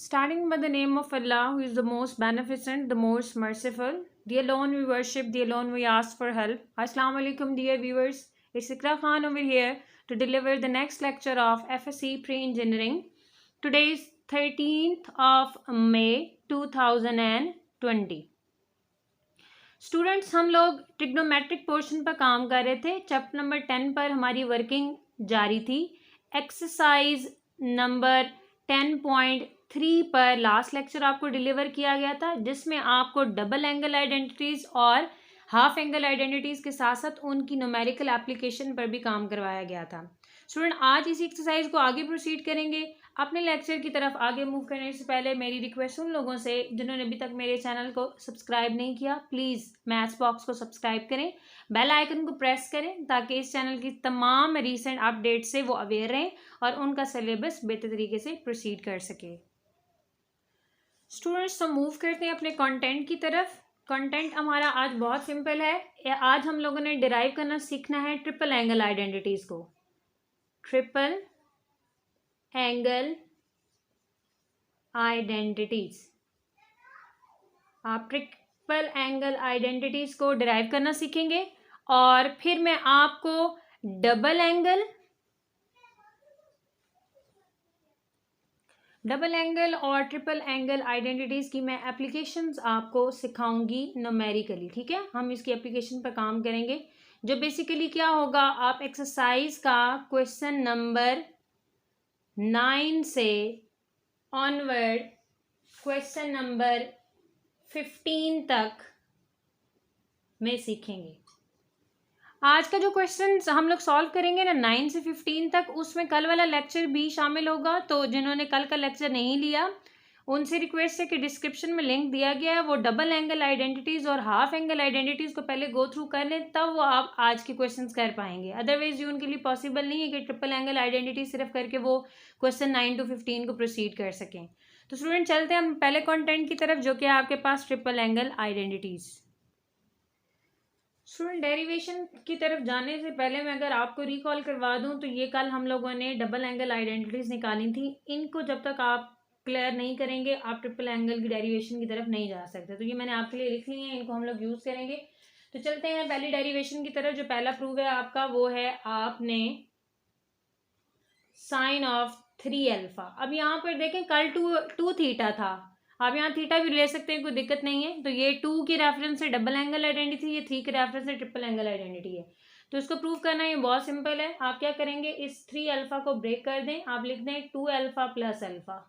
Starting by the name of Allah, who is the most beneficent, the most merciful. The alone we worship, the alone we ask for help. Assalamu alaikum, dear viewers. It's Ikra Khan over here to deliver the next lecture of FSC Pre-Engineering. Today is 13th of May 2020. Students, हम लोग trigonometric portion पर काम कर रहे थे. Chapter number 10 पर हमारी working जारी थी. एक्सरसाइज नंबर 10.3 पर लास्ट लेक्चर आपको डिलीवर किया गया था, जिसमें आपको डबल एंगल आइडेंटिटीज और हाफ एंगल आइडेंटिटीज के साथ साथ उनकी न्यूमेरिकल एप्लीकेशन पर भी काम करवाया गया था. स्टूडेंट, आज इसी एक्सरसाइज को आगे प्रोसीड करेंगे. अपने लेक्चर की तरफ आगे मूव करने से पहले मेरी रिक्वेस्ट उन लोगों से जिन्होंने अभी तक मेरे चैनल को सब्सक्राइब नहीं किया, प्लीज़ मैथ्स बॉक्स को सब्सक्राइब करें, बेल आइकन को प्रेस करें ताकि इस चैनल की तमाम रीसेंट अपडेट से वो अवेयर रहें और उनका सिलेबस बेहतर तरीके से प्रोसीड कर सके. स्टूडेंट्स, तो मूव करते हैं अपने कंटेंट की तरफ. कंटेंट हमारा आज बहुत सिंपल है. आज हम लोगों ने डिराइव करना सीखना है ट्रिपल एंगल आइडेंटिटीज़ को. Triple angle identities. आप ट्रिपल एंगल आइडेंटिटीज को डिराइव करना सीखेंगे और फिर मैं आपको डबल एंगल और ट्रिपल एंगल आइडेंटिटीज की मैं एप्लीकेशंस आपको सिखाऊंगी न्यूमेरिकली. ठीक है, हम इसकी एप्लीकेशन पर काम करेंगे. जो बेसिकली क्या होगा, आप एक्सरसाइज का क्वेश्चन नंबर 9 से ऑनवर्ड क्वेश्चन नंबर 15 तक में सीखेंगे. आज का जो क्वेश्चन हम लोग सॉल्व करेंगे ना 9 से 15 तक, उसमें कल वाला लेक्चर भी शामिल होगा. तो जिन्होंने कल का लेक्चर नहीं लिया उनसे रिक्वेस्ट है कि डिस्क्रिप्शन में लिंक दिया गया है, वो डबल एंगल आइडेंटिटीज़ और हाफ एंगल आइडेंटिटीज़ को पहले गो थ्रू कर लें, तब वो आप आज के क्वेश्चंस कर पाएंगे. अदरवाइज ये उनके लिए पॉसिबल नहीं है कि ट्रिपल एंगल आइडेंटिटी सिर्फ करके वो क्वेश्चन 9 to 15 को प्रोसीड कर सकें. तो स्टूडेंट, चलते हैं हम पहले कंटेंट की तरफ, जो कि है आपके पास triple angle identities. Student, derivation की तरफ जाने से पहले मैं अगर आपको रिकॉल करवा दूं तो ये कल हम लोगों ने डबल एंगल आइडेंटिटीज़ निकाली थी. इनको जब तक आप क्लियर नहीं करेंगे आप ट्रिपल एंगल की डेरिवेशन की तरफ नहीं जा सकते. तो ये मैंने आपके लिए लिख ली है, इनको हम लोग यूज़ करेंगे. तो चलते हैं पहली डेरिवेशन की तरफ. जो पहला प्रूव है आपका वो है आपने साइन ऑफ 3 अल्फा. अब यहाँ पर देखें कल टू थीटा था, आप यहाँ थीटा भी ले सकते हैं, कोई दिक्कत नहीं है. तो ये 2 के रेफरेंस से डबल एंगल आइडेंटिटी, ये 3 के रेफरेंस से ट्रिपल एंगल आइडेंटिटी है. तो इसको प्रूव करना ये बहुत सिंपल है. आप क्या करेंगे, इस 3 अल्फा को ब्रेक कर दें, आप लिख दें 2 अल्फा प्लस अल्फा.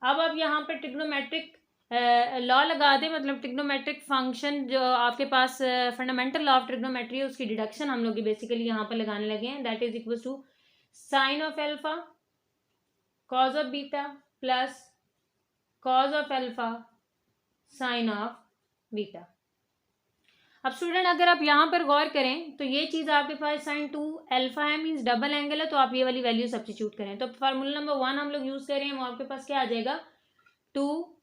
अब आप यहाँ पर ट्रिग्नोमेट्रिक लॉ लगा दें, मतलब ट्रिग्नोमेट्रिक फंक्शन जो आपके पास फंडामेंटल लॉ ऑफ ट्रिग्नोमेट्री है उसकी डिडक्शन हम लोग बेसिकली यहाँ पर लगाने लगे हैं. That is equal to sine of alpha cos of beta plus cos of alpha sine of beta. अब स्टूडेंट, अगर आप यहाँ पर गौर करें तो ये चीज़ आपके पास साइन 2 अल्फा है, मीन्स डबल एंगल है, तो आप ये वाली वैल्यू सब्स्टिट्यूट करें. तो फार्मूला नंबर 1 हम लोग यूज़ कर रहे हैं, वो आपके पास क्या आ जाएगा, 2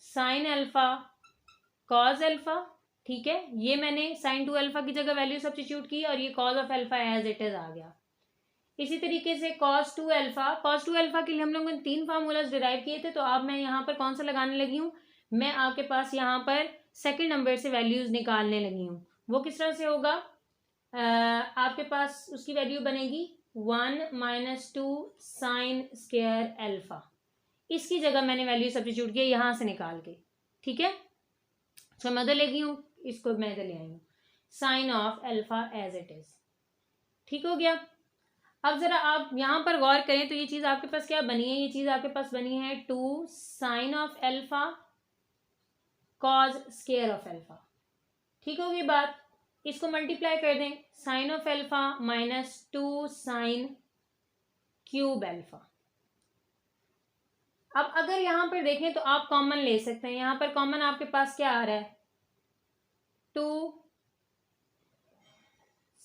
साइन अल्फा कॉज अल्फा. ठीक है, ये मैंने साइन 2 अल्फा की जगह वैल्यू सब्स्टिट्यूट की और ये cos of alpha as it is आ गया. इसी तरीके से कॉस 2 अल्फा के लिए हम लोगों ने 3 फार्मूलाज डिराइव किए थे. तो अब मैं यहाँ पर कौन सा लगाने लगी हूँ, मैं आपके पास यहाँ पर सेकंड नंबर से वैल्यूज निकालने लगी हूँ. वो किस तरह से होगा, आपके पास उसकी वैल्यू बनेगी 1 माइनस 2 साइन स्क्वायर अल्फा. इसकी जगह मैंने वैल्यू सब्स्टिट्यूट किया यहाँ से निकाल के. ठीक है, तो मैं इधर लगी हूँ, इसको मैं इधर ले आई हूँ, sine of alpha as it is. ठीक हो गया. अब जरा आप यहाँ पर गौर करें तो ये चीज़ आपके पास क्या बनी है, ये चीज़ आपके पास बनी है 2 sine of alpha cos square of alpha. ठीक होगी बात. इसको मल्टीप्लाई कर दें, sine of alpha minus 2 sine cube alpha. अब अगर यहाँ पर देखें तो आप कॉमन ले सकते हैं. यहाँ पर कॉमन आपके पास क्या आ रहा है, 2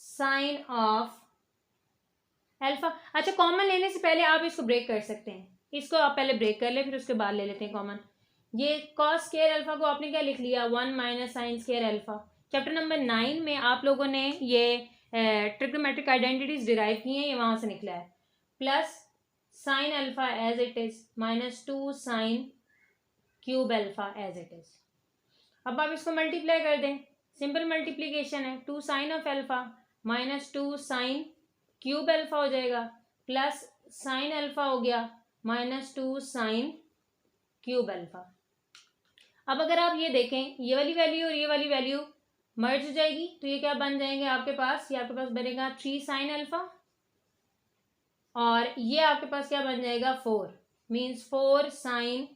साइन ऑफ अल्फा. अच्छा, कॉमन लेने से पहले आप इसको ब्रेक कर सकते हैं. इसको आप पहले ब्रेक कर ले, फिर उसके बाद ले लेते हैं कॉमन. ये कॉस स्क्वायर अल्फा को आपने क्या लिख लिया, 1 minus sine square alpha. Chapter number 9 में आप लोगों ने ये ट्रिग्नोमेट्रिक आइडेंटिटीज डिराइव की हैं, ये वहां से निकला है. Plus sine alpha as it is minus 2 sine cube alpha as it is. अब आप इसको मल्टीप्लाई कर दें, सिंपल मल्टीप्लीकेशन है, 2 sine of alpha minus 2 sine cube alpha हो जाएगा प्लस साइन अल्फा हो गया माइनस 2 साइन क्यूब अल्फा। अब अगर आप ये देखें, ये वाली वैल्यू और ये वाली वैल्यू मर्ज हो जाएगी तो ये क्या बन जाएंगे आपके पास, ये आपके पास बनेगा 3 साइन अल्फा और ये आपके पास क्या बन जाएगा 4, means 4 sine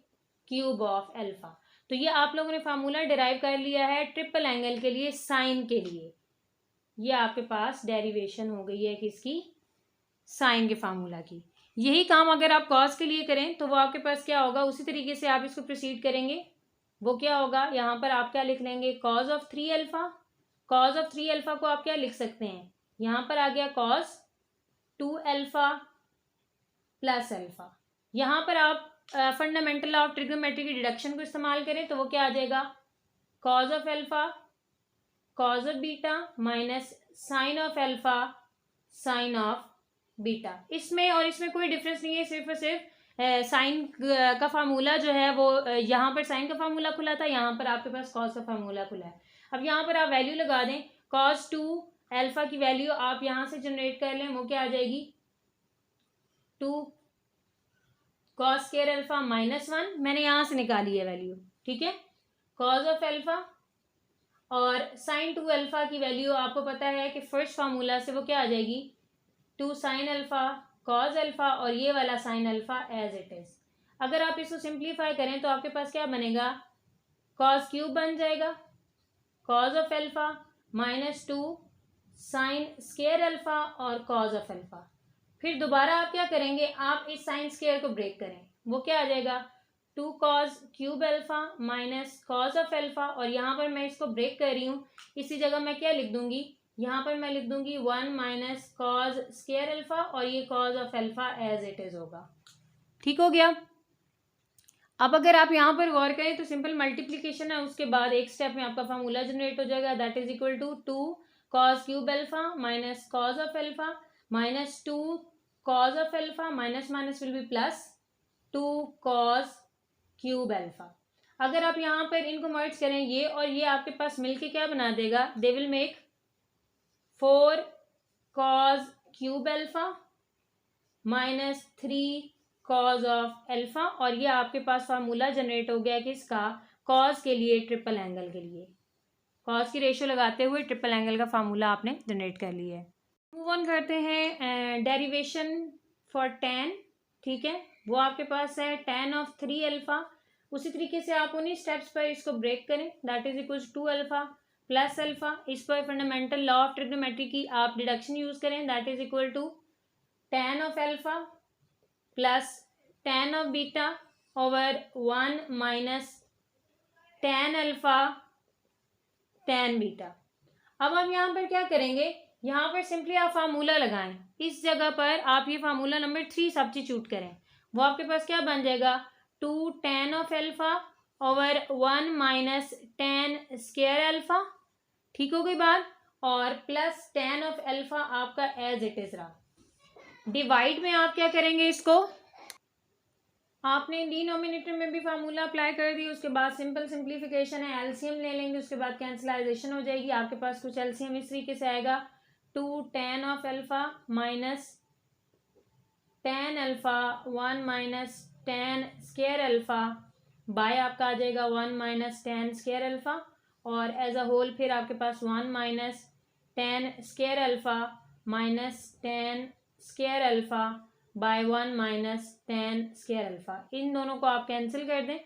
cube of alpha. तो ये आप लोगों ने फार्मूला डिराइव कर लिया है ट्रिपल एंगल के लिए, साइन के लिए। ये आपके पास डेरिवेशन हो गई है किसकी, साइन के फार्मूला की। यही काम अगर आप कॉस के लिए करें तो वो आपके पास क्या होगा, उसी तरीके से आप इसको प्रोसीड करेंगे। वो क्या होगा, यहाँ पर आप क्या लिख लेंगे, cause of 3 alpha. Cos of 3 alpha को आप क्या लिख सकते हैं, यहाँ पर आ गया कॉज 2 अल्फा प्लस अल्फा। यहाँ पर आप फंडामेंटल ऑफ ट्रिग्नोमेट्री की डिडक्शन को इस्तेमाल करें तो वो क्या आ जाएगा, cos of alpha cos of beta minus sine of alpha sine of beta. इसमें और इसमें कोई डिफरेंस नहीं है, सिर्फ और सिर्फ साइन का फार्मूला जो है वो यहाँ पर साइन का फार्मूला खुला था, यहाँ पर आपके पास कॉस का फार्मूला खुला है। अब यहाँ पर आप वैल्यू लगा दें, कॉस 2 अल्फा की वैल्यू आप यहाँ से जनरेट कर लें, वो क्या आ जाएगी 2 कॉस स्क्वायर अल्फा माइनस 1, मैंने यहाँ से निकाली है वैल्यू, ठीक है। कॉज ऑफ अल्फा और साइन 2 अल्फा की वैल्यू आपको पता है कि फर्स्ट फार्मूला से वो क्या आ जाएगी 2 साइन अल्फा कॉज अल्फा और ये वाला sine alpha as it is. अगर आप इसको सिंप्लीफाई करें तो आपके पास क्या बनेगा, कॉज क्यूब बन जाएगा, cos of alpha minus 2 sine square alpha और कॉज ऑफ अल्फा। फिर दोबारा आप क्या करेंगे, आप इस साइन स्क्वायर को ब्रेक करें, वो क्या आ जाएगा 2 cos cube alpha minus cos of alpha. और यहाँ पर मैं इसको ब्रेक कर रही हूँ, इसी जगह मैं क्या लिख दूंगी, यहाँ पर मैं लिख दूंगी 1 माइनस कॉज स्क्वायर अल्फा और ये cos of alpha as it is होगा। ठीक हो गया। अब अगर आप यहाँ पर गौर करें तो सिंपल मल्टीप्लीकेशन है, उसके बाद एक स्टेप में आपका फार्मूला जनरेट हो जाएगा, that is equal to 2 cos cube alpha minus cos of alpha minus 2 cos of alpha minus minus will be plus 2 cos cube alpha. अगर आप यहाँ पर इनको मर्ज करें, ये और ये आपके पास मिलके क्या बना देगा, they will make 4 cause cube alpha minus 3 cause of alpha और ये आपके पास फार्मूला जनरेट हो गया किसका, कॉज के लिए, ट्रिपल एंगल के लिए। कॉज की रेशियो लगाते हुए ट्रिपल एंगल का फार्मूला आपने जनरेट कर लिया है। मूव ऑन करते हैं डेरिवेशन फॉर tan, ठीक है। वो आपके पास है tan ऑफ 3 अल्फा। उसी तरीके से आप उन्हीं स्टेप्स पर इसको ब्रेक करें, that is equal 2 alpha plus alpha. इस पर फंडामेंटल लॉ ऑफ ट्रिग्नोमेट्री की आप डिडक्शन यूज करें, that is equal to tan of alpha plus tan of beta over 1 minus tan alpha tan beta. अब हम यहाँ पर क्या करेंगे, यहाँ पर सिंपली आप फार्मूला लगाएं, इस जगह पर आप ये फार्मूला नंबर 3 सब्स्टिट्यूट करें, वो आपके पास क्या बन जाएगा 2 tan of alpha over 1 minus tan square alpha. ठीक हो गई बात, और प्लस tan ऑफ अल्फा आपका एज इट इज रहा। डिवाइड में आप क्या करेंगे, इसको आपने डिनोमिनेटर में भी फार्मूला अप्लाई कर दी, उसके बाद सिंपल सिंप्लीफिकेशन है, एलसीएम ले लेंगे, उसके बाद कैंसलाइजेशन हो जाएगी। आपके पास कुछ एलसीएम इस तरीके से आएगा 2 tan of alpha minus tan alpha 1 minus tan square alpha by आपका आ जाएगा 1 माइनस tan स्क्वायर अल्फा और एज अ होल फिर आपके पास 1 minus tan square alpha minus tan square alpha by 1 minus tan square alpha. इन दोनों को आप कैंसिल कर दें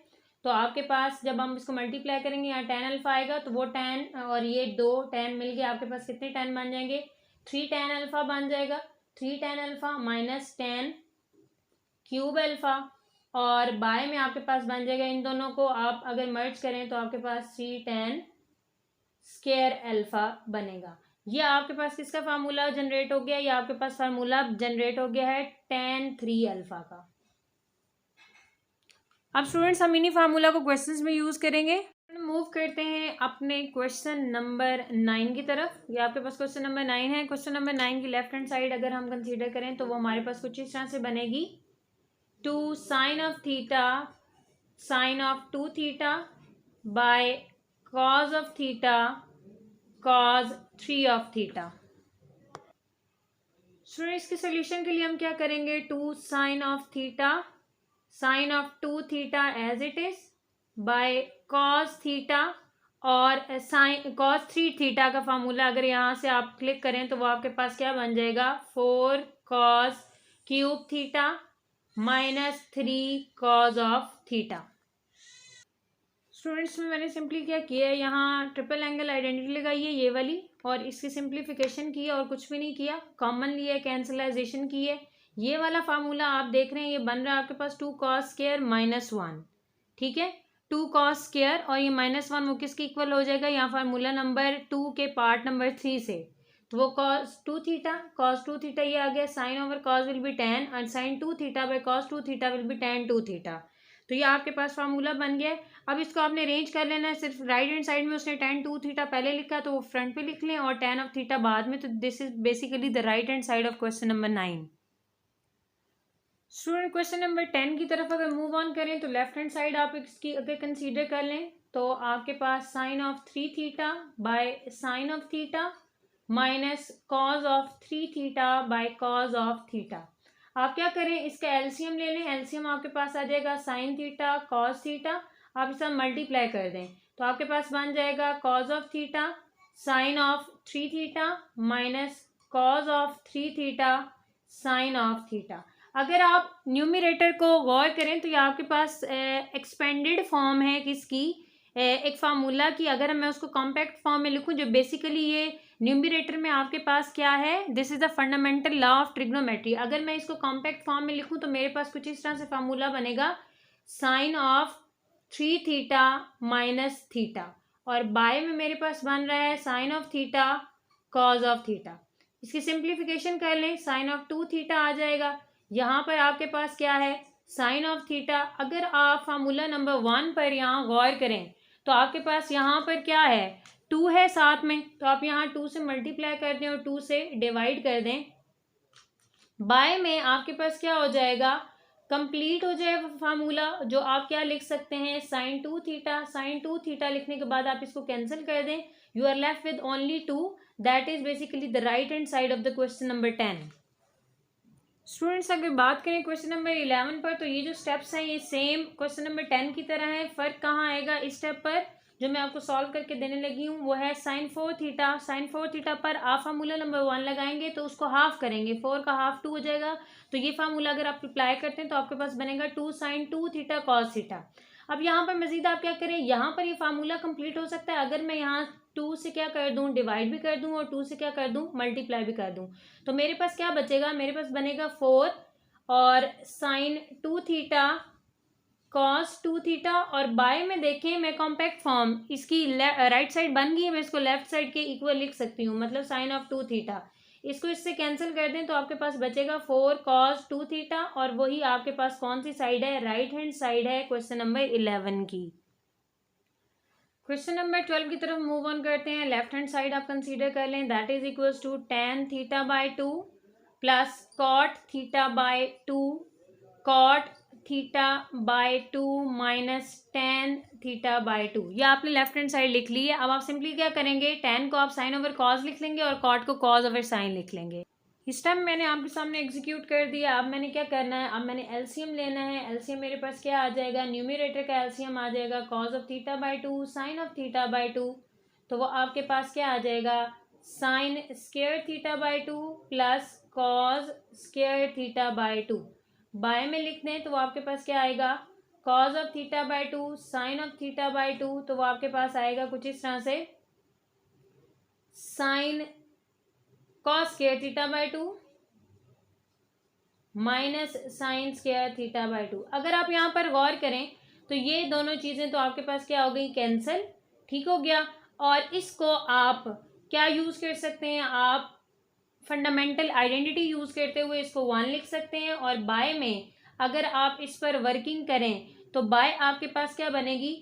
तो आपके पास जब हम इसको मल्टीप्लाई करेंगे यहाँ tan अल्फा आएगा तो वो tan और ये 2 tan मिल के आपके पास कितने tan बन जाएंगे, 3 tan अल्फा बन जाएगा। 3 tan alpha minus tan cube alpha और बाय में आपके पास बन जाएगा, इन दोनों को आप अगर मर्ज करें तो आपके पास 3 tan स्क्वायर अल्फा बनेगा। ये आपके पास किसका फार्मूला जनरेट हो गया, ये आपके पास फार्मूला जनरेट हो गया है tan 3 अल्फा का। अब स्टूडेंट्स हम इन्हीं फार्मूला को क्वेश्चंस में यूज करेंगे। मूव करते हैं अपने क्वेश्चन नंबर 9 की तरफ। ये आपके पास क्वेश्चन नंबर 9 है। क्वेश्चन नंबर 9 की लेफ्ट हैंड साइड अगर हम कंसीडर करें तो वो हमारे पास कुछ इस तरह से बनेगी। 2 sine of theta sine of 2 theta by cos of theta cos 3 of theta. Student इसके सोल्यूशन के लिए हम क्या करेंगे, 2 sine of theta sine of 2 theta as it is by cos theta और साइन कॉस 3 थीटा का फार्मूला अगर यहाँ से आप क्लिक करें तो वो आपके पास क्या बन जाएगा, 4 cos cube theta minus 3 cause of theta. Students में मैंने सिंपली क्या किया है, यहाँ ट्रिपल एंगल आइडेंटिटी लगाई है ये वाली और इसकी सिंप्लीफिकेशन की है और कुछ भी नहीं किया, कॉमन लिया है, कैंसलाइजेशन की है। ये वाला फार्मूला आप देख रहे हैं ये बन रहा है आपके पास 2 कॉस स्क्वायर माइनस 1, ठीक है, 2 कॉस स्क्वायर और ये माइनस 1 वो किसके इक्वल हो जाएगा, यहाँ फार्मूला नंबर 2 के पार्ट नंबर 3 से, तो वो कॉस 2 थीटा ये आ गया, sine over cos will be tan and sine 2 theta by cos 2 theta will be tan 2 theta. तो ये आपके पास फार्मूला बन गया है। अब इसको आपने अरेंज कर लेना है, सिर्फ राइट हैंड साइड में उसने tan 2 थीटा पहले लिखा तो वो फ्रंट पे लिख लें और tan ऑफ थीटा बाद में, तो this is basically the right hand side of question number 9। Student question number 10 की तरफ अगर मूव ऑन करें तो लेफ्ट हैंड साइड आप इसकी अगर कंसीडर कर लें तो आपके पास sine of 3 theta by sine of theta minus cos of 3 theta by cos of theta. आप क्या करें, इसका एलसीएम ले लें, एलसीएम आपके पास आ जाएगा साइन थीटा कॉस थीटा, आप इसे मल्टीप्लाई कर दें तो आपके पास बन जाएगा cos of theta sine of 3 theta minus cos of 3 theta sine of theta. अगर आप न्यूमरेटर को गौर करें तो ये आपके पास एक्सपेंडेड फॉर्म है किसकी, एक फार्मूला की। अगर मैं उसको कॉम्पैक्ट फॉर्म में लिखूं जो बेसिकली ये न्यूमरेटर में आपके पास क्या है, this is the fundamental law of trigonometry. अगर मैं इसको कॉम्पैक्ट फॉर्म में लिखूं तो मेरे पास कुछ इस तरह से फार्मूला बनेगा sine of 3 theta minus theta और बाय में मेरे पास बन रहा है sine of theta cos of theta. इसकी सिंप्लीफिकेशन कर लें, साइन ऑफ 2 थीटा आ जाएगा, यहाँ पर आपके पास क्या है साइन ऑफ थीटा। अगर आप फार्मूला नंबर 1 पर यहाँ गौर करें तो आपके पास यहाँ पर क्या है 2 है साथ में, तो आप यहाँ 2 से मल्टीप्लाई कर दें और 2 से डिवाइड कर दें, बाय में आपके पास क्या हो जाएगा, कंप्लीट हो जाएगा फार्मूला जो आप क्या लिख सकते हैं साइन 2 थीटा। साइन 2 थीटा लिखने के बाद आप इसको कैंसिल कर दें, you are left with only 2, that is basically the right hand side of the question number 10। Students अगर बात करें क्वेश्चन नंबर 11 पर तो ये जो स्टेप्स हैं ये सेम क्वेश्चन नंबर 10 की तरह है। फ़र्क कहाँ आएगा इस स्टेप पर जो मैं आपको सॉल्व करके देने लगी हूँ, वो है साइन 4 थीटा। साइन 4 थीटा पर आप फार्मूला नंबर 1 लगाएंगे तो उसको हाफ करेंगे, 4 का हाफ 2 हो जाएगा, तो ये फार्मूला अगर आप अप्लाई करते हैं तो आपके पास बनेगा 2 साइन 2 थीटा कॉस थीटा। अब यहाँ पर मजीद आप क्या करें, यहाँ पर ये फार्मूला कंप्लीट हो सकता है अगर मैं यहाँ 2 से क्या कर दूँ, डिवाइड भी कर दूँ और 2 से क्या कर दूँ, मल्टीप्लाई भी कर दूँ, तो मेरे पास क्या बचेगा, मेरे पास बनेगा 4 और साइन 2 थीटा कॉस 2 थीटा और बाय में देखें मैं कॉम्पैक्ट फॉर्म इसकी राइट साइड बन गई है, मैं इसको लेफ्ट साइड के इक्वल लिख सकती हूँ, मतलब साइन ऑफ 2 थीटा। इसको इससे कैंसिल कर दें तो आपके पास बचेगा 4 कॉस 2 थीटा और वही आपके पास कौन सी साइड है, राइट हैंड साइड है क्वेश्चन नंबर 11 की। क्वेश्चन नंबर 12 की तरफ मूव ऑन करते हैं। लेफ्ट हैंड साइड आप कंसीडर कर लें, that is equals to tan theta by 2 plus cot theta by 2 cot theta by 2 minus tan theta by 2। ये आपने लेफ्ट हैंड साइड लिख ली है। अब आप सिंपली क्या करेंगे, tan को आप साइन ओवर कॉस लिख लेंगे और कॉट को कॉस ओवर साइन लिख लेंगे। इस टाइम मैंने आपके सामने एग्जीक्यूट कर दिया। अब मैंने क्या करना है, अब मैंने एलसीएम लेना है। एलसीएम मेरे पास क्या आ जाएगा, न्यूमरेटर का एलसीएम आ जाएगा cos of theta by 2 sine of theta by 2, तो वो आपके पास क्या आ जाएगा sine square theta by 2 plus cos square theta by 2। By में लिख दें तो वो आपके पास क्या आएगा cos of theta by 2 sine of theta by 2, तो वो आपके पास आएगा कुछ इस तरह से sine cos square theta by 2 minus sine square theta by 2। अगर आप यहाँ पर गौर करें तो ये दोनों चीज़ें तो आपके पास क्या हो गई, कैंसिल, ठीक हो गया। और इसको आप क्या यूज़ कर सकते हैं, आप फंडामेंटल आइडेंटिटी यूज़ करते हुए इसको 1 लिख सकते हैं और बाय में अगर आप इस पर वर्किंग करें तो बाय आपके पास क्या बनेगी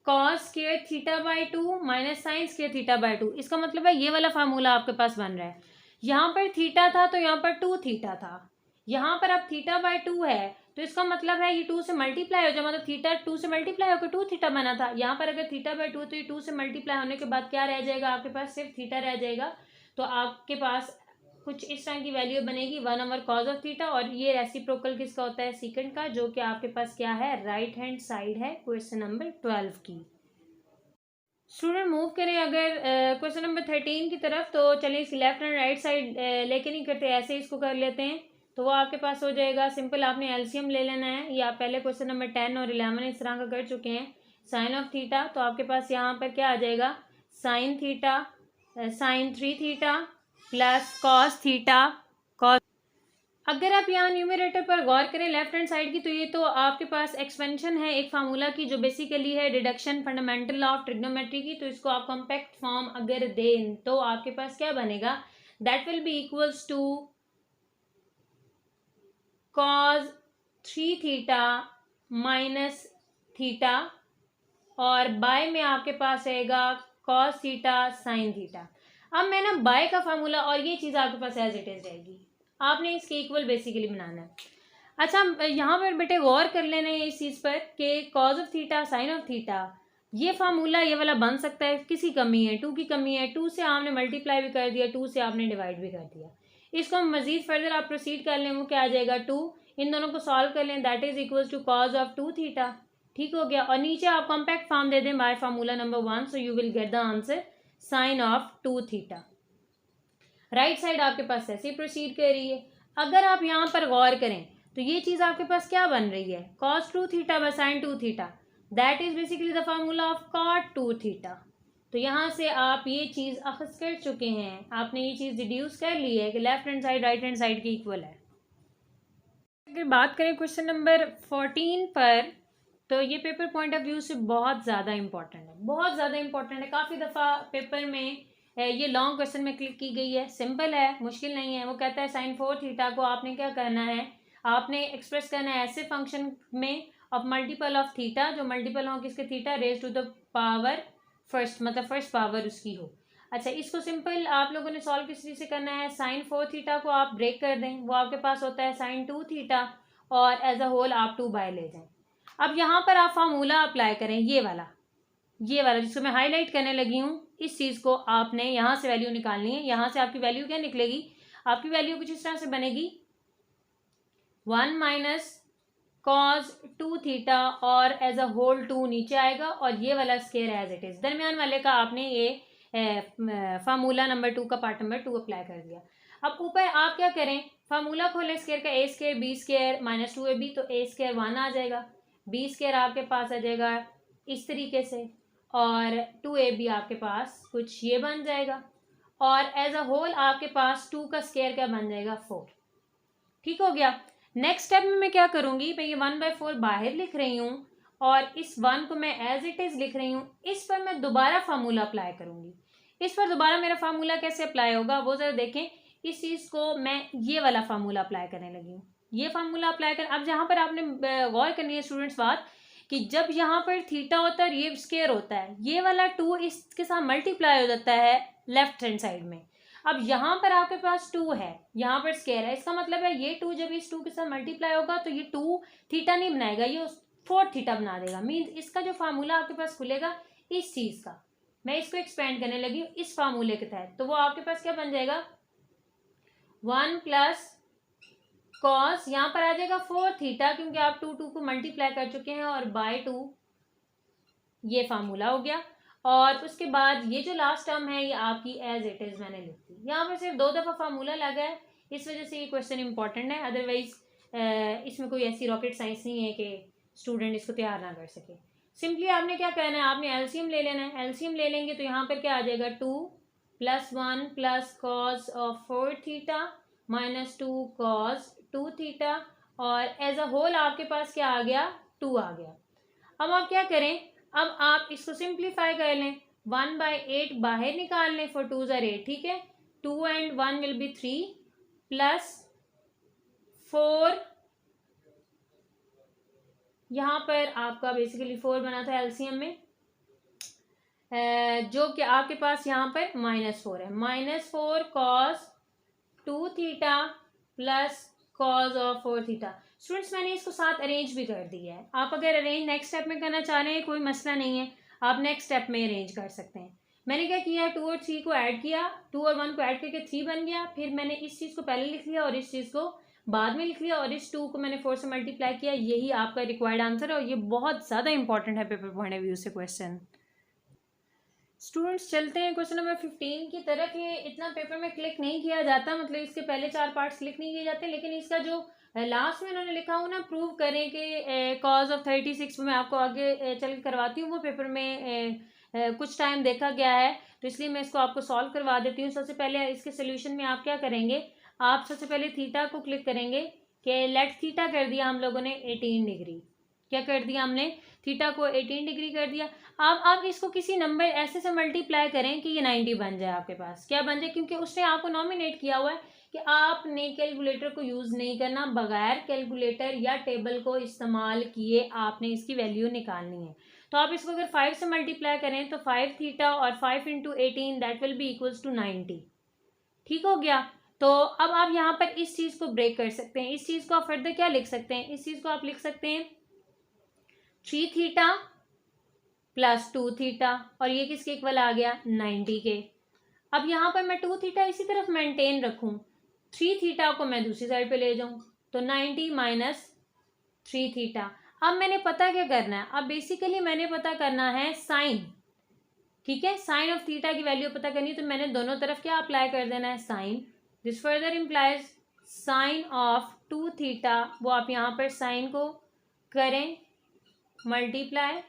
cos square theta by 2 minus sine square theta by 2। इसका मतलब है ये वाला फार्मूला आपके पास बन रहा है। यहाँ पर थीटा था तो यहाँ पर 2 थीटा था, यहाँ पर अब थीटा बाय 2 है तो इसका मतलब है ये 2 से मल्टीप्लाई हो जाए, मतलब थीटा 2 से मल्टीप्लाई होकर 2 थीटा बना था। यहाँ पर अगर थीटा बाय 2 तो ये 2 से मल्टीप्लाई होने के बाद क्या रह जाएगा आपके पास, सिर्फ थीटा रह जाएगा। तो आपके पास कुछ इस तरह की वैल्यू बनेगी 1/cos ऑफ थीटा, और ये रेसिप्रोकल किसका होता है, सीकेंड का, जो कि आपके पास क्या है, राइट हैंड साइड है क्वेश्चन नंबर 12 की। स्टूडेंट मूव करें अगर क्वेश्चन नंबर 13 की तरफ, तो चलिए इसकी लेफ्ट एंड राइट साइड लेके नहीं करते, ऐसे इसको कर लेते हैं। तो वो आपके पास हो जाएगा सिंपल, आपने एलसीएम ले लेना है। ये आप पहले क्वेश्चन नंबर 10 और 11 इस तरह का कर चुके हैं। साइन ऑफ थीटा, तो आपके पास यहाँ पर क्या आ जाएगा, sine theta sine 3 theta plus cos theta cos. अगर आप यहाँ न्यूमरेटर पर गौर करें लेफ्ट हैंड साइड की, तो ये तो आपके पास एक्सपेंशन है एक फार्मूला की जो बेसिकली है डिडक्शन फंडामेंटल ऑफ ट्रिग्नोमेट्री की। तो इसको आप कॉम्पैक्ट फॉर्म अगर दें तो आपके पास क्या बनेगा, that will be equals to cos 3 theta minus theta, और बाय में आपके पास रहेगा कॉस थीटा साइन थीटा। अब मैं ना बाय का फार्मूला और ये चीज़ आपके पास एज इट इज रहेगी, आपने इसके इक्वल बेसिकली बनाना है। अच्छा यहाँ पर बेटे गौर कर लेना है इस चीज़ पर कि cause of theta sine of theta, ये फार्मूला ये वाला बन सकता है, किसी कमी है, 2 की कमी है, 2 से आपने मल्टीप्लाई भी कर दिया, 2 से आपने डिवाइड भी कर दिया। इसको हम मजीद फर्दर आप प्रोसीड कर लें, वो क्या आ जाएगा 2, इन दोनों को सॉल्व कर लें, that is equal to cos of 2 theta. ठीक हो गया, और नीचे आप कॉम्पैक्ट फॉर्म दे दें bye formula number 1, so you will get the answer sine of 2 theta. Right side आपके पास ऐसे प्रोसीड कर रही है। अगर आप यहाँ पर गौर करें तो ये चीज़ आपके पास क्या बन रही है, cos 2 theta by sign 2 theta, that is basically the formula of cot 2 theta. तो यहाँ से आप ये चीज़ अखज़ कर चुके हैं, आपने ये चीज़ डिड्यूस कर ली है कि left hand side right hand side की इक्वल है। अगर बात करें क्वेश्चन नंबर 14 पर, तो ये पेपर पॉइंट ऑफ व्यू से बहुत ज़्यादा इंपॉर्टेंट है, बहुत ज़्यादा इंपॉर्टेंट है। काफ़ी दफ़ा पेपर में ये लॉन्ग क्वेश्चन में क्लिक की गई है, सिंपल है, मुश्किल नहीं है। वो कहता है साइन 4 थीटा को आपने क्या करना है, आपने एक्सप्रेस करना है ऐसे फंक्शन में ऑफ मल्टीपल ऑफ थीटा, जो मल्टीपल हो किसके, theta raise to the power first, मतलब फर्स्ट पावर उसकी हो। अच्छा, इसको सिंपल आप लोगों ने सॉल्व किस चीज़ से करना है, साइन 4 थीटा को आप ब्रेक कर दें, वो आपके पास होता है साइन 2 थीटा, और एज अ होल आप 2 बाय ले जाएं। अब यहाँ पर आप फार्मूला अप्लाई करें, ये वाला जिसको मैं हाईलाइट करने लगी हूँ, इस चीज़ को आपने यहाँ से वैल्यू निकालनी है। यहाँ से आपकी वैल्यू क्या निकलेगी, आपकी वैल्यू कुछ इस तरह से बनेगी 1 माइनस कॉस 2 थीटा, और एज अ होल 2 नीचे आएगा, और ये वाला स्केयर एज इट इज, दरमियान वाले का आपने ये फार्मूला नंबर 2 का पार्ट नंबर 2 अप्लाई कर दिया। अब ऊपर आप क्या करें, फार्मूला खोलें स्केयर का, a square b square minus 2ab, तो ए स्केयर 1 आ जाएगा, बी स्केयर आपके पास आ जाएगा इस तरीके से, और 2ab आपके पास कुछ ये बन जाएगा, और एज अ होल आपके पास 2 का स्केयर क्या बन जाएगा 4। ठीक हो गया। नेक्स्ट स्टेप में मैं क्या करूँगी, मैं ये 1/4 बाहर लिख रही हूँ, और इस 1 को मैं एज इट इज़ लिख रही हूँ। इस पर मैं दोबारा फार्मूला अप्लाई करूँगी। इस पर दोबारा मेरा फार्मूला कैसे अप्लाई होगा वो ज़रा देखें। इस चीज़ को मैं ये वाला फार्मूला अप्लाई करने लगी हूँ, ये फार्मूला अप्लाई कर। अब जहाँ पर आपने गौर करनी है स्टूडेंट्स बात, कि जब यहाँ पर थीटा होता है और ये स्केयर होता है, ये वाला 2 इसके साथ मल्टीप्लाई हो जाता है लेफ्ट हैंड साइड में। अब यहाँ पर आपके पास 2 है, यहाँ पर स्केयर है, इसका मतलब है ये 2 जब इस 2 के साथ मल्टीप्लाई होगा तो ये 2 थीटा नहीं बनाएगा, ये 4 थीटा बना देगा। मीन्स इसका जो फार्मूला आपके पास खुलेगा इस चीज़ का, मैं इसको एक्सपेंड करने लगी हूँ इस फार्मूले के तहत, तो वो आपके पास क्या बन जाएगा 1 प्लस कॉस, यहाँ पर आ जाएगा 4 थीटा, क्योंकि आप 2 को मल्टीप्लाई कर चुके हैं, और बाय 2 ये फार्मूला हो गया। और उसके बाद ये जो लास्ट टर्म है ये आपकी एज इट इज़ मैंने लिख दी। यहाँ पर सिर्फ 2 दफ़ा फार्मूला लगा है, इस वजह से ये क्वेश्चन इंपॉर्टेंट है, अदरवाइज इसमें कोई ऐसी रॉकेट साइंस नहीं है कि स्टूडेंट इसको तैयार ना कर सके। सिंपली आपने क्या करना है, आपने एलसीएम ले लेना है। एलसीएम ले लेंगे तो यहाँ पर क्या आ जाएगा 2 + 1 + cos of 4 theta minus 2 cos 2 theta, और एज अ होल आपके पास क्या आ गया 2 आ गया। अब आप क्या करें, अब आप इसको सिंप्लीफाई कर लें, 1/8 बाहर निकाल लें, 4 2s are 8, ठीक है। 2 and 1 will be 3 प्लस 4, यहाँ पर आपका बेसिकली 4 बना था एलसीएम में, जो कि आपके पास यहाँ पर -4 है। -4 cos 2 theta plus cos of 4 theta. Students मैंने इसको साथ अरेंज भी कर दिया है। आप अगर अरेंज नेक्स्ट स्टेप में करना चाह रहे हैं कोई मसला नहीं है, आप नेक्स्ट स्टेप में अरेंज कर सकते हैं। मैंने क्या किया, 2 और 3 को ऐड किया, 2 और 1 को ऐड करके 3 बन गया। फिर मैंने इस चीज़ को पहले लिख लिया और इस चीज़ को बाद में लिख लिया और इस 2 को मैंने 4 से मल्टीप्लाई किया। यही आपका रिक्वायर्ड आंसर है और ये बहुत ज़्यादा इंपॉर्टेंट है पेपर पॉइंट ऑफ व्यू से क्वेश्चन। स्टूडेंट्स चलते हैं क्वेश्चन नंबर 15 की तरफ। ये इतना पेपर में क्लिक नहीं किया जाता, मतलब इसके पहले 4 पार्ट्स क्लिक नहीं किए जाते, लेकिन इसका जो लास्ट में उन्होंने लिखा हो ना, प्रूव करें कि कॉज ऑफ 36, मैं आपको आगे चल के करवाती हूँ। वो पेपर में कुछ टाइम देखा गया है, तो इसलिए मैं इसको आपको सॉल्व करवा देती हूँ। सबसे पहले इसके सोल्यूशन में आप क्या करेंगे, आप सबसे पहले थीटा को क्लिक करेंगे कि लेट थीटा कर दिया हम लोगों ने 18 डिग्री। क्या कर दिया हमने, थीटा को 18 डिग्री कर दिया। अब आप इसको किसी नंबर ऐसे से मल्टीप्लाई करें कि ये 90 बन जाए, आपके पास क्या बन जाए, क्योंकि उसने आपको नॉमिनेट किया हुआ है कि आपने कैलकुलेटर को यूज़ नहीं करना, बगैर कैलकुलेटर या टेबल को इस्तेमाल किए आपने इसकी वैल्यू निकालनी है। तो आप इसको अगर 5 से मल्टीप्लाई करें तो 5 थीटा और 5 into 18 that will be equals to 90। ठीक हो गया। तो अब आप यहाँ पर इस चीज़ को ब्रेक कर सकते हैं। इस चीज़ को आप फर्दर क्या लिख सकते हैं, इस चीज़ को आप लिख सकते हैं 3 थीटा प्लस 2 थीटा, और ये किसके इक्वल आ गया, 90 के। अब यहाँ पर मैं 2 थीटा इसी तरफ मेंटेन रखूँ, 3 थीटा को मैं दूसरी साइड पे ले जाऊँ, तो 90 माइनस 3 थीटा। अब मैंने पता क्या करना है, अब बेसिकली मैंने पता करना है साइन। ठीक है, साइन ऑफ थीटा की वैल्यू पता करनी है, तो मैंने दोनों तरफ क्या अप्लाई कर देना है, sine. This further implies sine of 2 theta, वो आप यहाँ पर साइन को करें मल्टीप्लाई।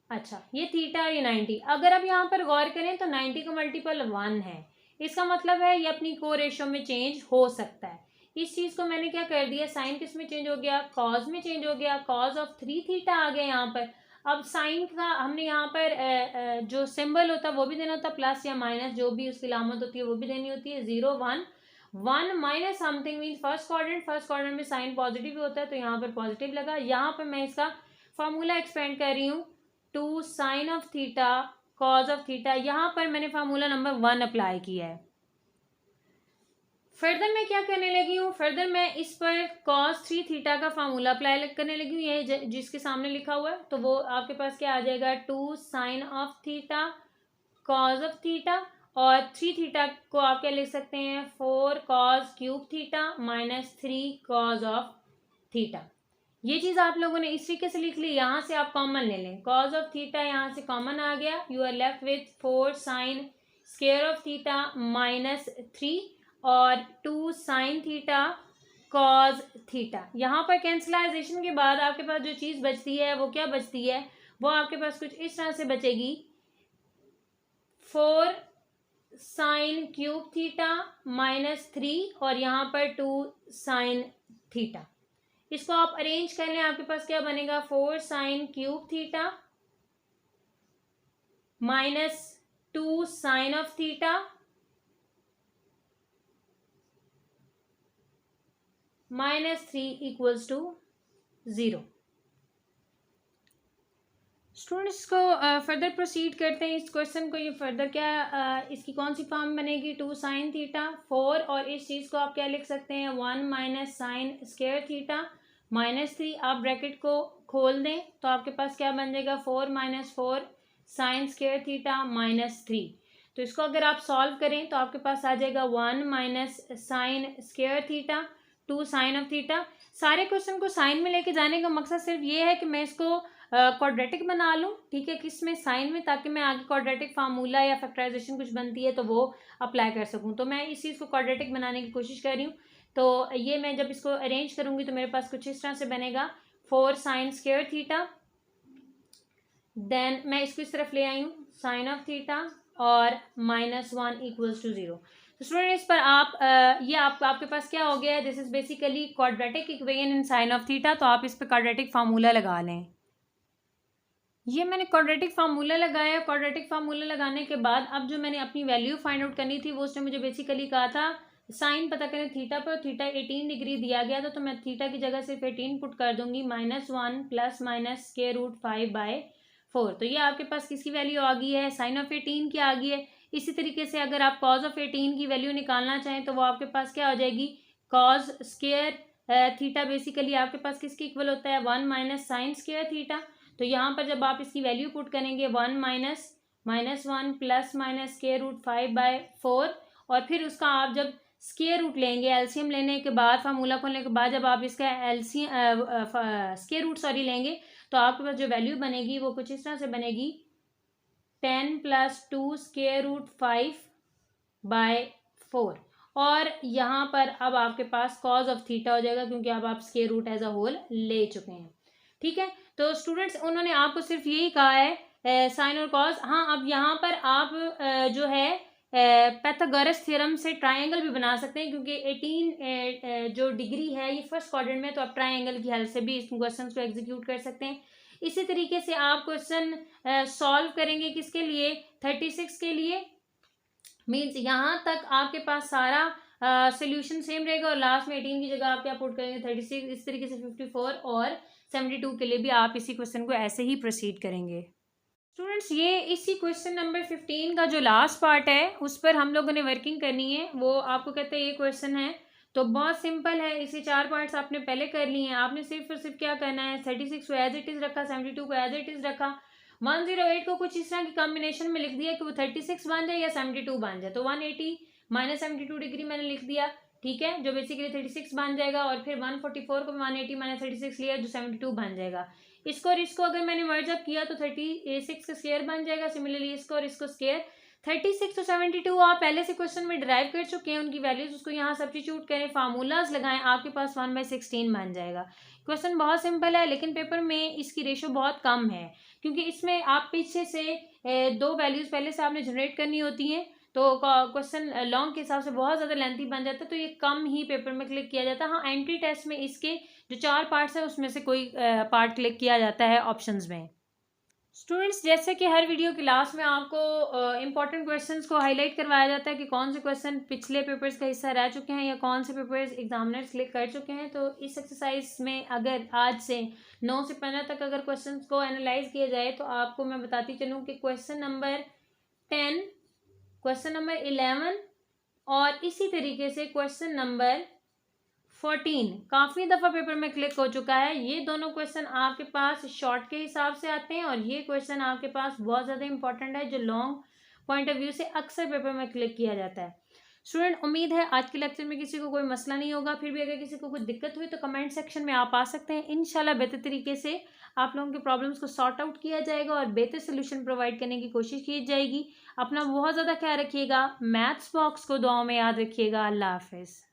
अच्छा, ये थीटा और ये 90, अगर आप यहाँ पर गौर करें तो 90 का मल्टीपल 1 है। इसका मतलब है ये अपनी को रेशो में चेंज हो सकता है। इस चीज़ को मैंने क्या कर दिया, साइन किस में चेंज हो गया, कॉज में चेंज हो गया, कॉज ऑफ 3 थीटा आ गया यहाँ पर। अब साइन का हमने यहाँ पर जो सिंबल होता है वो भी देना होता है, प्लस या माइनस, जो भी उसकी लामत होती है वो भी देनी होती है। 0 1 1 minus something mean first quadrant में साइन पॉजिटिव होता है, तो यहाँ पर पॉजिटिव लगा। यहाँ पर मैं इसका फार्मूला एक्सपेंड कर रही हूँ, 2 sine of theta cos of theta. यहाँ पर मैंने फार्मूला नंबर 1 अप्लाई किया है। फर्दर मैं क्या करने लगी हूँ, फर्दर मैं इस पर कॉस 3 थीटा का फार्मूला अप्लाई करने लगी हूँ, ये जिसके सामने लिखा हुआ है। तो वो आपके पास क्या आ जाएगा, 2 sine of theta cos of theta, और 3 थीटा को आप क्या लिख सकते हैं, 4 cos cube theta minus 3 cause of theta. ये चीज़ आप लोगों ने इस तरीके से लिख ली। यहाँ से आप कॉमन ले लें, कॉज ऑफ थीटा यहाँ से कॉमन आ गया, you are left with 4 sine square of theta minus 3 और 2 साइन थीटा कॉज थीटा। यहाँ पर कैंसलाइजेशन के बाद आपके पास जो चीज़ बचती है वो क्या बचती है, वो आपके पास कुछ इस तरह से बचेगी, 4 साइन क्यूब थीटा माइनस 3 और यहाँ पर 2 साइन थीटा। इसको आप अरेंज कर लें, आपके पास क्या बनेगा, 4 sine cube theta minus 2 sine of theta minus 3 equals to 0। Students को फर्दर प्रोसीड करते हैं इस क्वेश्चन को। ये फर्दर क्या इसकी कौन सी फॉर्म बनेगी, 2 साइन थीटा 4, और इस चीज़ को आप क्या लिख सकते हैं, 1 minus sine square theta minus 3। आप ब्रैकेट को खोल दें तो आपके पास क्या बन जाएगा, 4 minus 4 sine square theta minus 3। तो इसको अगर आप सॉल्व करें तो आपके पास आ जाएगा 1 minus sine square theta 2 sine of theta. सारे क्वेश्चन को साइन में लेके जाने का मकसद सिर्फ ये है कि मैं इसको क्वाड्रेटिक बना लूँ, ठीक है, किस में, साइन में, ताकि मैं आगे क्वाड्रेटिक फार्मूला या फैक्टराइजेशन कुछ बनती है तो वो अप्लाई कर सकूँ। तो मैं इस चीज़ को क्वाड्रेटिक बनाने की कोशिश कर रही हूँ। तो ये मैं जब इसको अरेंज करूँगी तो मेरे पास कुछ इस तरह से बनेगा, 4 साइन स्क्वायर थीटा, देन मैं इसको इस तरफ ले आई हूँ, साइन ऑफ थीटा और माइनस 1 इक्वल्स टू 0। तो स्टूडेंट इस पर आप ये आपके पास क्या हो गया है, this is basically quadratic equation in sine of theta. तो आप इस पर क्वाड्रेटिक फार्मूला लगा लें। ये मैंने क्वाड्रेटिक फार्मूला लगाया। क्वाड्रेटिक फार्मूला लगाने के बाद अब जो मैंने अपनी वैल्यू फाइंड आउट करनी थी वो उसने मुझे बेसिकली कहा था साइन पता करें थीटा पर। थीटा 18 डिग्री दिया गया था, तो मैं थीटा की जगह सिर्फ 18 पुट कर दूंगी, -1 प्लस माइनस स्क्वायर रूट 5/4। तो ये आपके पास किसकी वैल्यू आ गई है, साइन ऑफ 18 की आ गई है। इसी तरीके से अगर आप कॉज ऑफ 18 की वैल्यू निकालना चाहें तो वो आपके पास क्या हो जाएगी, कॉज स्क्वायर थीटा बेसिकली आपके पास किसके इक्वल होता है, 1 माइनस साइन स्क्वायर थीटा। तो यहाँ पर जब आप इसकी वैल्यू पुट करेंगे 1 माइनस -1 प्लस माइनस स्क्वायर रूट 5/4, और फिर उसका आप जब स्क्वायर रूट लेंगे एलसीएम लेने के बाद, फार्मूला खोलने के बाद जब आप इसका स्क्वायर रूट लेंगे तो आपके पास जो वैल्यू बनेगी वो कुछ इस तरह से बनेगी 10 + 2 स्क्वायर रूट 5/4, और यहाँ पर अब आपके पास कॉज ऑफ थीटा हो जाएगा क्योंकि अब आप square root as a whole ले चुके हैं। ठीक है, तो स्टूडेंट्स उन्होंने आपको सिर्फ यही कहा है साइन और कॉज। हाँ, अब यहाँ पर आप जो है पैथागोरस थ्योरम से ट्राइंगल भी बना सकते हैं, क्योंकि 18 जो डिग्री है ये फर्स्ट क्वाड्रेंट में, तो आप ट्राइंगल की हेल्प से भी इस क्वेश्चन को एग्जीक्यूट कर सकते हैं। इसी तरीके से आप क्वेश्चन सॉल्व करेंगे किसके लिए, 36 के लिए। मीन्स यहाँ तक आपके पास सारा सोल्यूशन सेम रहेगा और लास्ट में 18 की जगह आप क्या पुट करेंगे 36। इस तरीके से 54 और 72 के लिए भी आप इसी क्वेश्चन को ऐसे ही प्रोसीड करेंगे। स्टूडेंट्स, ये इसी क्वेश्चन नंबर 15 का जो लास्ट पार्ट है उस पर हम लोगों ने वर्किंग करनी है। वो आपको कहते हैं ये क्वेश्चन है, तो बहुत सिंपल है। इसे 4 पार्ट्स आपने पहले कर लिए हैं। आपने सिर्फ और सिर्फ क्या करना है, 36 को एज इट इज रखा, 72 को एज इट इज रखा, 108 को कुछ इस तरह की कॉम्बिनेशन में लिख दिया कि वो 36 बन जाए या 72 बन जाए। तो 180 - 72 डिग्री मैंने लिख दिया, ठीक है, जो बेसिकली 36 बन जाएगा। और फिर 144 को 180 - 36 लिया जो 72 बन जाएगा। इसको और इसको अगर मैंने मर्ज अप किया तो 36 का स्क्वायर बन जाएगा। सिमिलरली इसको और इसको स्क्वायर, 36 तो 72 आप पहले से क्वेश्चन में डिराइव कर चुके हैं, उनकी वैल्यूज उसको यहाँ सब्स्टिट्यूट करें, फार्मूलाज लगाएं, आपके पास 1/16 बन जाएगा। क्वेश्चन बहुत सिंपल है, लेकिन पेपर में इसकी रेशो बहुत कम है, क्योंकि इसमें आप पीछे से 2 वैल्यूज पहले से आपने जनरेट करनी होती हैं, तो क्वेश्चन लॉन्ग के हिसाब से बहुत ज़्यादा लेंथी बन जाता है, तो ये कम ही पेपर में क्लिक किया जाता है। हाँ, एंट्री टेस्ट में इसके जो 4 पार्ट्स हैं उसमें से कोई पार्ट क्लिक किया जाता है ऑप्शंस में। स्टूडेंट्स, जैसे कि हर वीडियो के लास्ट में आपको इंपॉर्टेंट क्वेश्चंस को हाईलाइट करवाया जाता है कि कौन से क्वेश्चन पिछले पेपर्स का हिस्सा रह चुके हैं या कौन से पेपर्स एग्जामिनर्स क्लिक कर चुके हैं। तो इस एक्सरसाइज में अगर आज से 9 से 15 तक अगर क्वेश्चंस को एनालाइज किया जाए तो आपको मैं बताती चलूँ कि क्वेश्चन नंबर 10, क्वेश्चन नंबर 11 और इसी तरीके से क्वेश्चन नंबर 14 काफ़ी दफ़ा पेपर में क्लिक हो चुका है। ये दोनों क्वेश्चन आपके पास शॉर्ट के हिसाब से आते हैं और ये क्वेश्चन आपके पास बहुत ज़्यादा इंपॉर्टेंट है, जो लॉन्ग पॉइंट ऑफ व्यू से अक्सर पेपर में क्लिक किया जाता है। स्टूडेंट, उम्मीद है आज के लेक्चर में किसी को कोई मसला नहीं होगा। फिर भी अगर किसी को कोई दिक्कत हुई तो कमेंट सेक्शन में आप आ सकते हैं। इंशाल्लाह बेहतर तरीके से आप लोगों के प्रॉब्लम्स को सॉर्ट आउट किया जाएगा और बेहतर सोल्यूशन प्रोवाइड करने की कोशिश की जाएगी। अपना बहुत ज़्यादा ख्याल रखिएगा। मैथ्स बॉक्स को दुआओं में याद रखिएगा। अल्लाह हाफिज़।